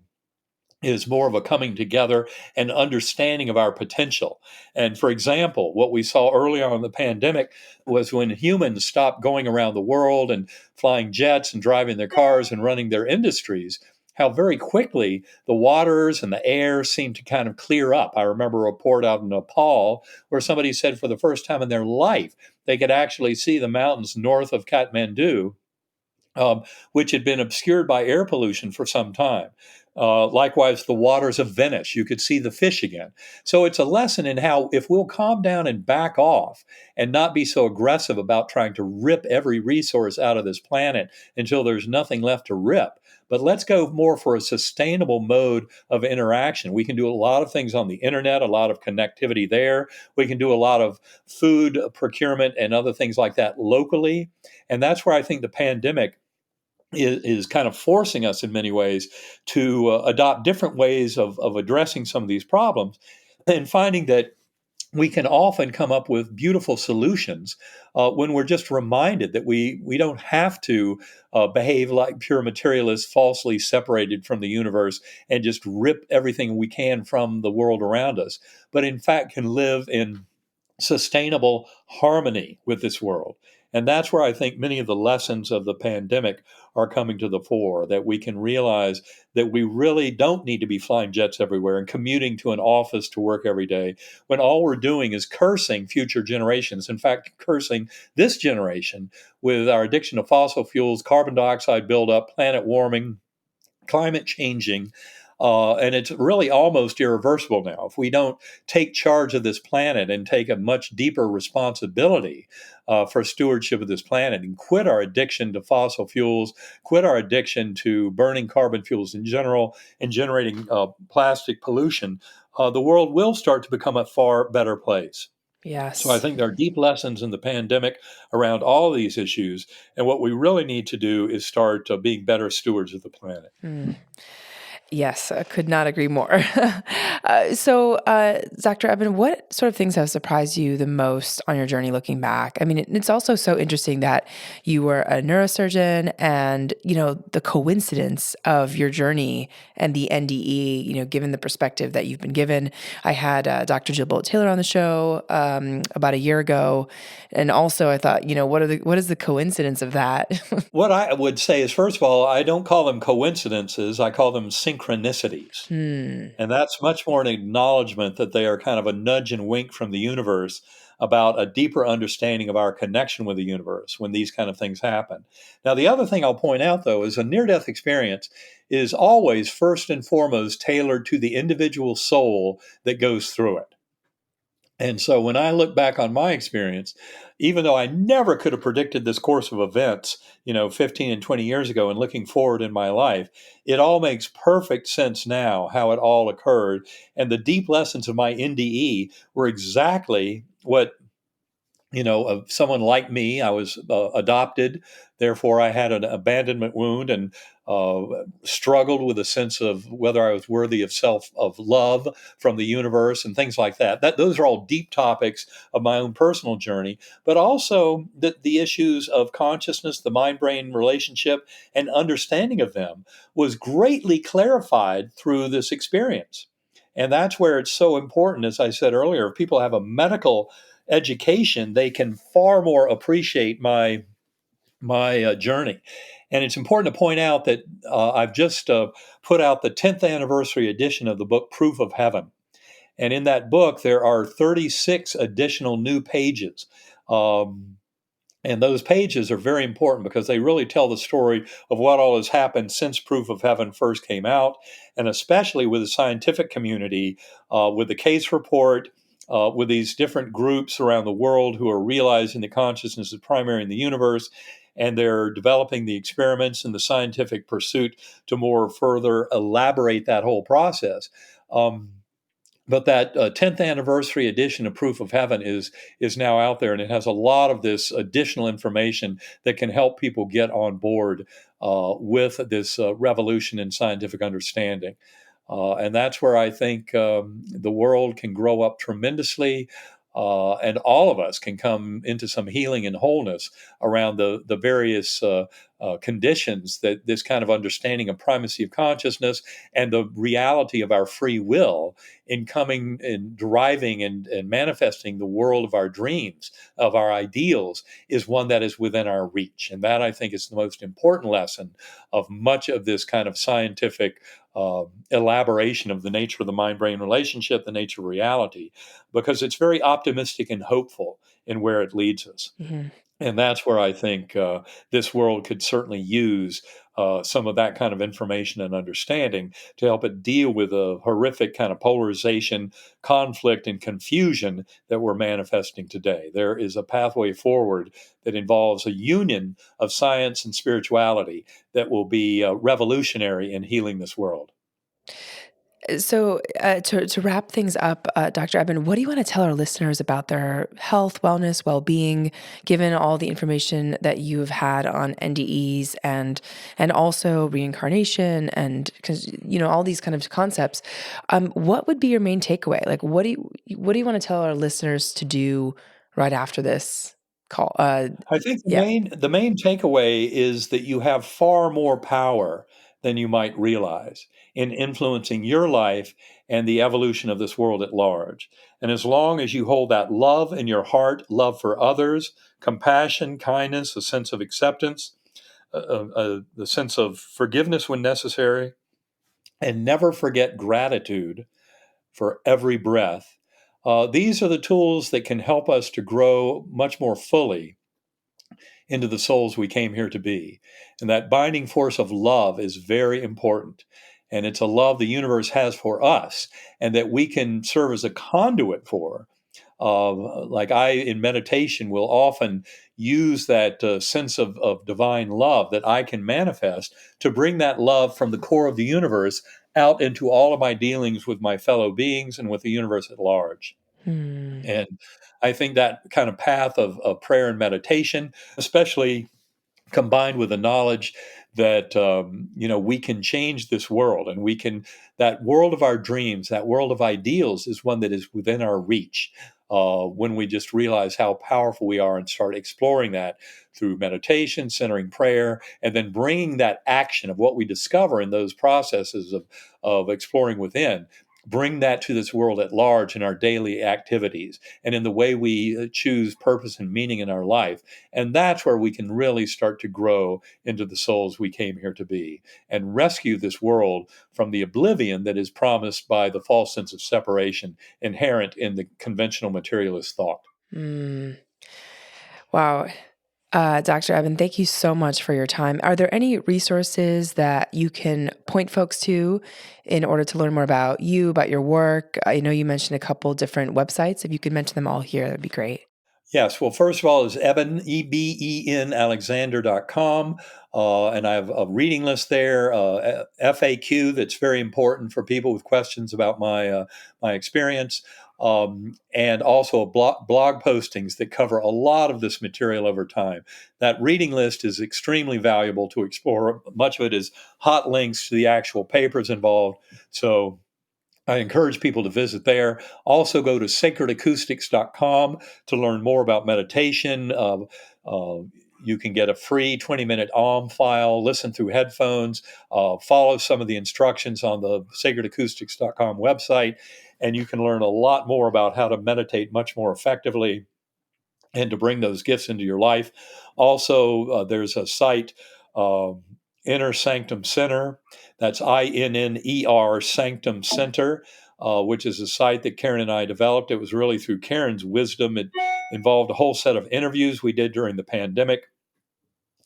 is more of a coming together and understanding of our potential. And for example, what we saw early on in the pandemic was when humans stopped going around the world and flying jets and driving their cars and running their industries, how very quickly the waters and the air seemed to kind of clear up. I remember a report out in Nepal where somebody said for the first time in their life, they could actually see the mountains north of Kathmandu, which had been obscured by air pollution for some time. Likewise, the waters of Venice, you could see the fish again. So it's a lesson in how, if we'll calm down and back off and not be so aggressive about trying to rip every resource out of this planet until there's nothing left to rip, but let's go more for a sustainable mode of interaction. We can do a lot of things on the internet, a lot of connectivity there. We can do a lot of food procurement and other things like that locally. And that's where I think the pandemic is kind of forcing us in many ways to adopt different ways of addressing some of these problems and finding that we can often come up with beautiful solutions when we're just reminded that we don't have to behave like pure materialists, falsely separated from the universe, and just rip everything we can from the world around us, but in fact can live in sustainable harmony with this world. And that's where I think many of the lessons of the pandemic are coming to the fore, that we can realize that we really don't need to be flying jets everywhere and commuting to an office to work every day, when all we're doing is cursing future generations. In fact, cursing this generation with our addiction to fossil fuels, carbon dioxide buildup, planet warming, climate changing, and it's really almost irreversible now. If we don't take charge of this planet and take a much deeper responsibility for stewardship of this planet and quit our addiction to fossil fuels, quit our addiction to burning carbon fuels in general and generating plastic pollution, the world will start to become a far better place. So I Yes. think there are deep lessons in the pandemic around all of these issues. And what we really need to do is start being better stewards of the planet. Mm. Yes, I could not agree more. Dr. Eben, what sort of things have surprised you the most on your journey looking back? I mean, it's also so interesting that you were a neurosurgeon and, the coincidence of your journey and the NDE, given the perspective that you've been given. I had Dr. Jill Bolt-Taylor on the show about a year ago. And also I thought, what is the coincidence of that? What I would say is, first of all, I don't call them coincidences, I call them synchronicities. Hmm. And that's much more an acknowledgement that they are kind of a nudge and wink from the universe about a deeper understanding of our connection with the universe when these kind of things happen. Now, the other thing I'll point out, though, is a near death experience is always first and foremost tailored to the individual soul that goes through it. And so when I look back on my experience, even though I never could have predicted this course of events, 15 and 20 years ago and looking forward in my life, it all makes perfect sense now how it all occurred. And the deep lessons of my NDE were exactly what of someone like me. I was adopted, therefore I had an abandonment wound and struggled with a sense of whether I was worthy of love from the universe and things like that. Those are all deep topics of my own personal journey, but also the issues of consciousness, the mind-brain relationship, and understanding of them was greatly clarified through this experience. And that's where it's so important, as I said earlier, if people have a medical education, they can far more appreciate my journey. And it's important to point out that I've just put out the 10th anniversary edition of the book Proof of Heaven. And in that book, there are 36 additional new pages. And those pages are very important because they really tell the story of what all has happened since Proof of Heaven first came out, and especially with the scientific community, with the case report, with these different groups around the world who are realizing that consciousness is primary in the universe, and they're developing the experiments and the scientific pursuit to more further elaborate that whole process. But that 10th anniversary edition of Proof of Heaven is now out there, and it has a lot of this additional information that can help people get on board with this revolution in scientific understanding. And that's where I think the world can grow up tremendously, and all of us can come into some healing and wholeness around the various conditions that this kind of understanding of primacy of consciousness and the reality of our free will in coming and driving and manifesting the world of our dreams, of our ideals, is one that is within our reach. And that, I think, is the most important lesson of much of this kind of scientific elaboration of the nature of the mind-brain relationship, the nature of reality, because it's very optimistic and hopeful in where it leads us. Mm-hmm. And that's where I think this world could certainly use some of that kind of information and understanding to help it deal with a horrific kind of polarization, conflict, and confusion that we're manifesting today. There is a pathway forward that involves a union of science and spirituality that will be revolutionary in healing this world. So, to wrap things up, Dr. Eben, what do you want to tell our listeners about their health, wellness, well-being, given all the information that you've had on NDEs and also reincarnation and all these kind of concepts? What would be your main takeaway? Like, what do you want to tell our listeners to do right after this call? I think the Yeah. main takeaway is that you have far more power than you might realize in influencing your life and the evolution of this world at large. And as long as you hold that love in your heart, love for others, compassion, kindness, a sense of acceptance, the sense of forgiveness when necessary, and never forget gratitude for every breath. These are the tools that can help us to grow much more fully into the souls we came here to be. And that binding force of love is very important. And it's a love the universe has for us, and that we can serve as a conduit for. Like I, in meditation, will often use that sense of divine love that I can manifest to bring that love from the core of the universe out into all of my dealings with my fellow beings and with the universe at large. Hmm. And I think that kind of path of prayer and meditation, especially combined with the knowledge that we can change this world, and we can, that world of our dreams, that world of ideals, is one that is within our reach when we just realize how powerful we are and start exploring that through meditation, centering prayer, and then bringing that action of what we discover in those processes of exploring within, bring that to this world at large in our daily activities and in the way we choose purpose and meaning in our life. And that's where we can really start to grow into the souls we came here to be and rescue this world from the oblivion that is promised by the false sense of separation inherent in the conventional materialist thought. Mm. Wow. Dr. Eben, thank you so much for your time. Are there any resources that you can point folks to in order to learn more about you, about your work? I know you mentioned a couple different websites. If you could mention them all here, that'd be great. Yes. Well, first of all, is Eben, EBEN Alexander.com. And I have a reading list there, FAQ that's very important for people with questions about my experience. And also blog postings that cover a lot of this material over time. That reading list is extremely valuable to explore. Much of it is hot links to the actual papers involved. So I encourage people to visit there. Also, go to sacredacoustics.com to learn more about meditation. Uh, you can get a free 20-minute Om file, listen through headphones, follow some of the instructions on the sacredacoustics.com website, and you can learn a lot more about how to meditate much more effectively and to bring those gifts into your life. Also, there's a site, uh, Inner Sanctum Center. That's INNER Sanctum Center, which is a site that Karen and I developed. It was really through Karen's wisdom. It involved a whole set of interviews we did during the pandemic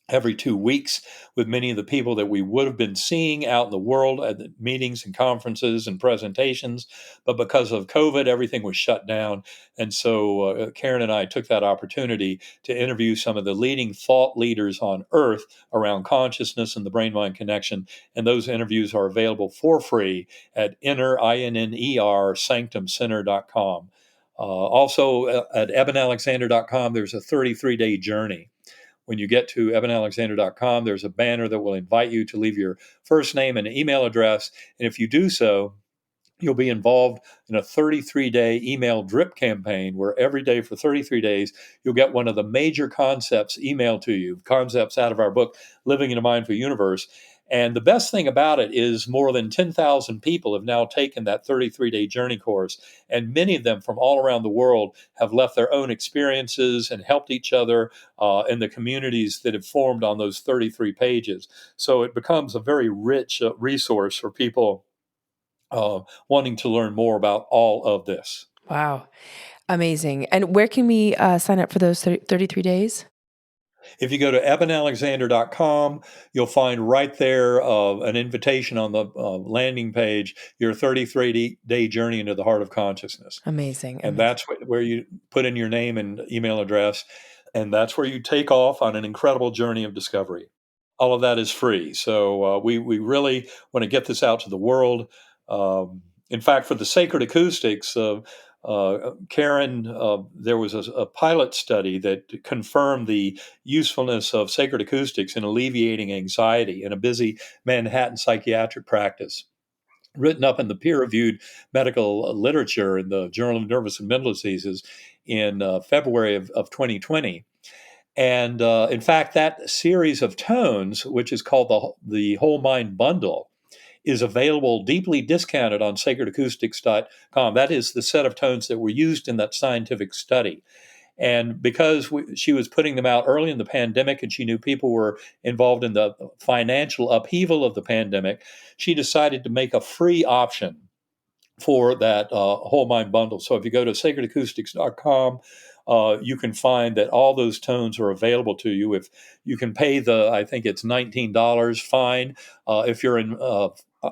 every 2 weeks with many of the people that we would have been seeing out in the world at the meetings and conferences and presentations. But because of COVID, everything was shut down. And so Karen and I took that opportunity to interview some of the leading thought leaders on earth around consciousness and the brain mind connection. And those interviews are available for free at INNER sanctumcenter.com. Also at ebenalexander.com, there's a 33-day journey. When you get to ebenalexander.com, there's a banner that will invite you to leave your first name and email address. And if you do so, you'll be involved in a 33-day email drip campaign where every day for 33 days, you'll get one of the major concepts emailed to you, concepts out of our book, Living in a Mindful Universe. And the best thing about it is more than 10,000 people have now taken that 33-day journey course. And many of them from all around the world have left their own experiences and helped each other in the communities that have formed on those 33 pages. So it becomes a very rich resource for people wanting to learn more about all of this. Wow. Amazing. And where can we sign up for those 33 days? If you go to ebenalexander.com, you'll find right there an invitation on the landing page, your 33-day journey into the heart of consciousness. Amazing. And Amazing. that's where you put in your name and email address. And that's where you take off on an incredible journey of discovery. All of that is free. So we really want to get this out to the world. In fact, for the Sacred Acoustics, Karen, there was a pilot study that confirmed the usefulness of Sacred Acoustics in alleviating anxiety in a busy Manhattan psychiatric practice. Written up in the peer-reviewed medical literature in the Journal of Nervous and Mental Diseases in February of 2020. And in fact, that series of tones, which is called the Whole Mind Bundle, is available deeply discounted on sacredacoustics.com. That is the set of tones that were used in that scientific study. And because she was putting them out early in the pandemic and she knew people were involved in the financial upheaval of the pandemic, she decided to make a free option for that whole mind bundle. So if you go to sacredacoustics.com, you can find that all those tones are available to you. If you can pay I think it's $19, fine. If you're in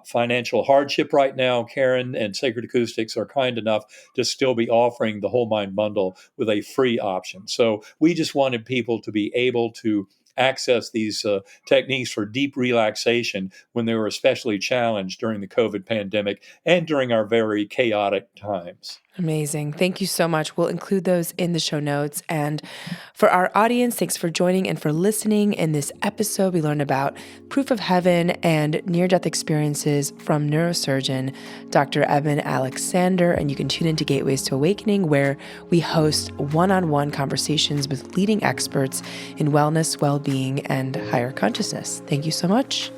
financial hardship right now, Karen and Sacred Acoustics are kind enough to still be offering the whole mind bundle with a free option. So we just wanted people to be able to access these techniques for deep relaxation when they were especially challenged during the COVID pandemic and during our very chaotic times. Amazing. Thank you so much. We'll include those in the show notes. And for our audience, thanks for joining and for listening. In this episode, we learned about proof of heaven and near-death experiences from neurosurgeon Dr. Eben Alexander. And you can tune into Gateways to Awakening, where we host one-on-one conversations with leading experts in wellness, well-being, and higher consciousness. Thank you so much.